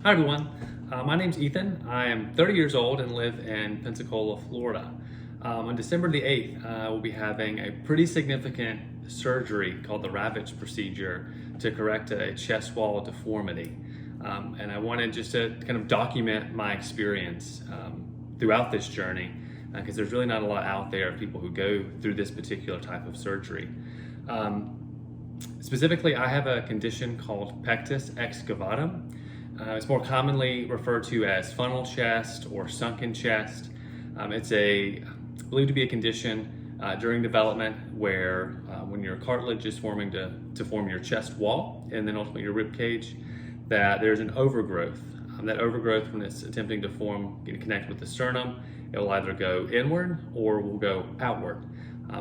Hi everyone, my name's Ethan. I am 30 years old and live in Pensacola, Florida. On December the 8th, we'll be having a pretty significant surgery called the Ravitch procedure to correct a chest wall deformity. And I wanted just to kind of document my experience throughout this journey because there's really not a lot out there of people who go through this particular type of surgery. Specifically, I have a condition called Pectus Excavatum. It's more commonly referred to as funnel chest or sunken chest. It's believed to be a condition during development where when your cartilage is forming to form your chest wall and then ultimately your rib cage, that there's an overgrowth. That overgrowth, when it's attempting to connect with the sternum, it will either go inward or will go outward.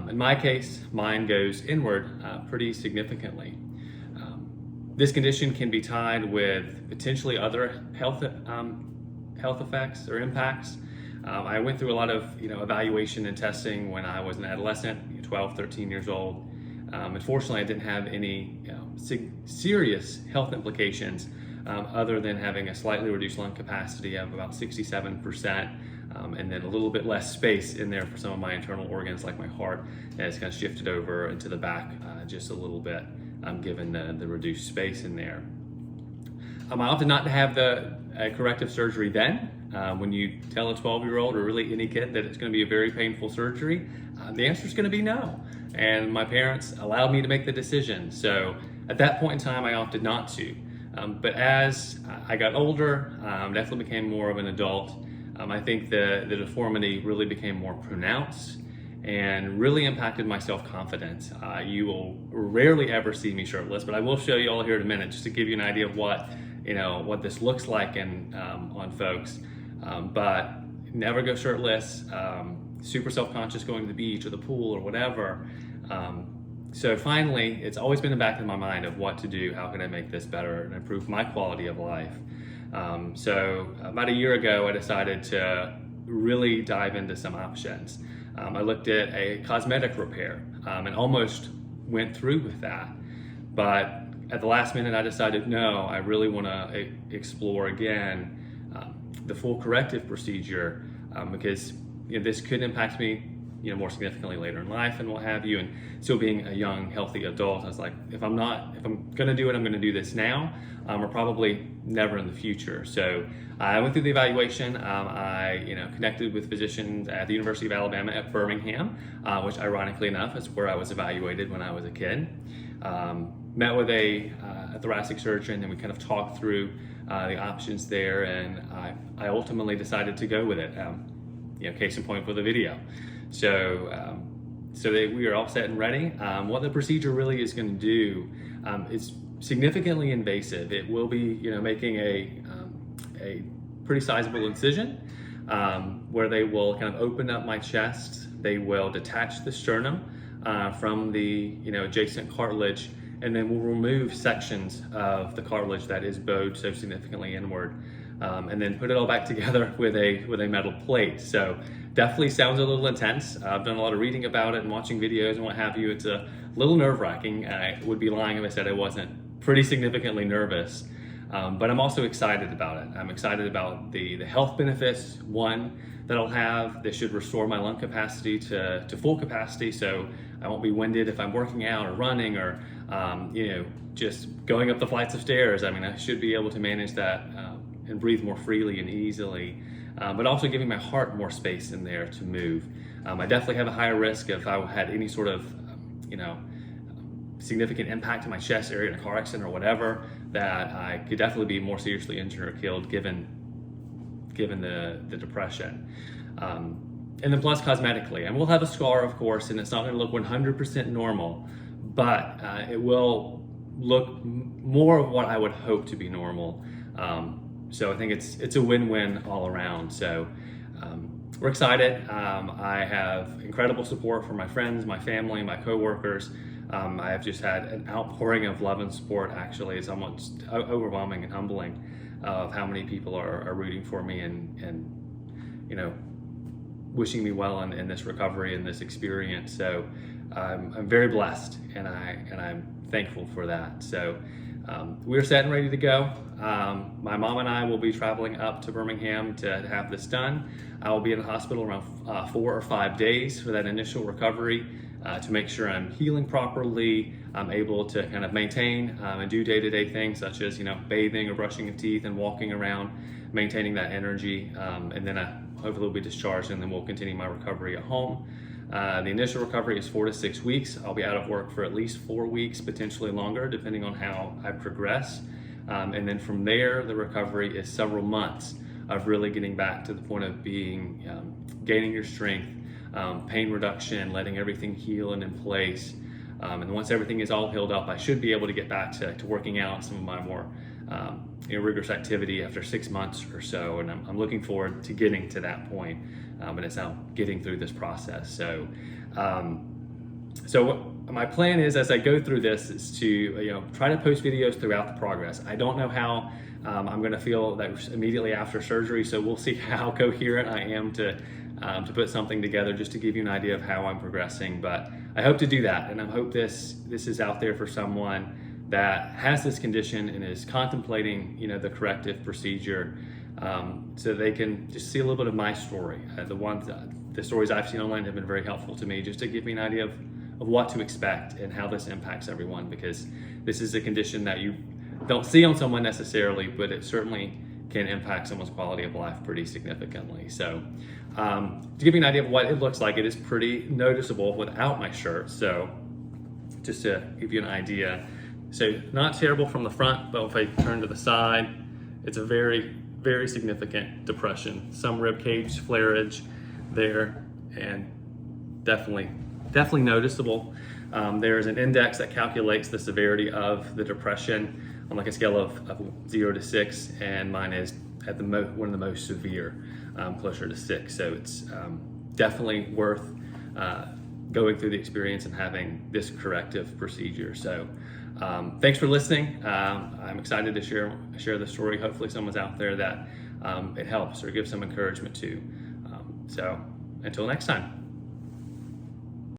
In my case, mine goes inward pretty significantly. This condition can be tied with potentially other health effects or impacts. I went through a lot of evaluation and testing when I was an adolescent, 12, 13 years old. Unfortunately, I didn't have any serious health implications other than having a slightly reduced lung capacity of about 67%, and then a little bit less space in there for some of my internal organs like my heart, and it's kind of shifted over into the back just a little bit. Given the reduced space in there. I opted not to have the corrective surgery then. When you tell a 12-year-old or really any kid that it's going to be a very painful surgery, the answer is going to be no. And my parents allowed me to make the decision. So at that point in time, I opted not to. But as I got older, definitely became more of an adult, I think the deformity really became more pronounced and really impacted my self-confidence. You will rarely ever see me shirtless, but I will show you all here in a minute just to give you an idea of what this looks like on folks. But never go shirtless, super self-conscious going to the beach or the pool or whatever. So finally, it's always been in the back of my mind of what to do, how can I make this better and improve my quality of life. So about a year ago, I decided to really dive into some options. I looked at a cosmetic repair and almost went through with that. But at the last minute, I decided, no, I really want to explore again the full corrective procedure because this could impact me more significantly later in life and what have you. And still being a young, healthy adult, I was like, if I'm going to do it, I'm going to do this now or probably never in the future. So I went through the evaluation. I connected with physicians at the University of Alabama at Birmingham, which ironically enough is where I was evaluated when I was a kid. Met with a thoracic surgeon and we kind of talked through the options there, and I ultimately decided to go with it. Case in point for the video. So we are all set and ready. What the procedure really is going to do is significantly invasive. It will be, making a pretty sizable incision where they will kind of open up my chest. They will detach the sternum from the adjacent cartilage, and then we'll remove sections of the cartilage that is bowed so significantly inward, and then put it all back together with a metal plate. So definitely sounds a little intense. I've done a lot of reading about it and watching videos and what have you. It's a little nerve-wracking. I would be lying if I said I wasn't pretty significantly nervous, but I'm also excited about it. I'm excited about the health benefits, one, that I'll have. This should restore my lung capacity to full capacity, so I won't be winded if I'm working out or running or just going up the flights of stairs. I should be able to manage that and breathe more freely and easily, but also giving my heart more space in there to move. I definitely have a higher risk if I had any sort of significant impact to my chest area in a car accident or whatever, that I could definitely be more seriously injured or killed given the depression. And then plus cosmetically, and we'll have a scar, of course, and it's not going to look 100% normal, but it will look more of what I would hope to be normal. So I think it's a win-win all around. So we're excited. I have incredible support from my friends, my family, my coworkers. I have just had an outpouring of love and support. Actually, it's almost overwhelming and humbling of how many people are rooting for me and wishing me well in this recovery and this experience. So I'm very blessed, and I'm thankful for that. So we're set and ready to go. My mom and I will be traveling up to Birmingham to have this done. I will be in the hospital around 4 or 5 days for that initial recovery to make sure I'm healing properly. I'm able to kind of maintain and do day-to-day things such as, bathing or brushing of teeth and walking around, maintaining that energy, and then I hopefully will be discharged, and then we'll continue my recovery at home. The initial recovery is 4 to 6 weeks. I'll be out of work for at least 4 weeks, potentially longer, depending on how I progress. And then from there, the recovery is several months of really getting back to the point of gaining your strength, pain reduction, letting everything heal and in place. And once everything is all healed up, I should be able to get back to working out some of my more rigorous activity after 6 months or so. And I'm looking forward to getting to that point. And it's now getting through this process. So what my plan is as I go through this is to try to post videos throughout the progress. I don't know how I'm going to feel that immediately after surgery, so we'll see how coherent I am to put something together just to give you an idea of how I'm progressing. But I hope to do that, and I hope this is out there for someone that has this condition and is contemplating the corrective procedure, so they can just see a little bit of my story. The stories I've seen online have been very helpful to me, just to give me an idea of what to expect and how this impacts everyone, because this is a condition that you don't see on someone necessarily, but it certainly can impact someone's quality of life pretty significantly. So to give you an idea of what it looks like, it is pretty noticeable without my shirt. So just to give you an idea, so not terrible from the front, but if I turn to the side, it's a very, very significant depression. Some rib cage flareage there, and definitely noticeable. There is an index that calculates the severity of the depression on like a scale of 0 to 6, and mine is at one of the most severe, closer to 6. So it's definitely worth going through the experience and having this corrective procedure. So thanks for listening. I'm excited to share the story. Hopefully someone's out there that it helps or gives some encouragement to. So until next time.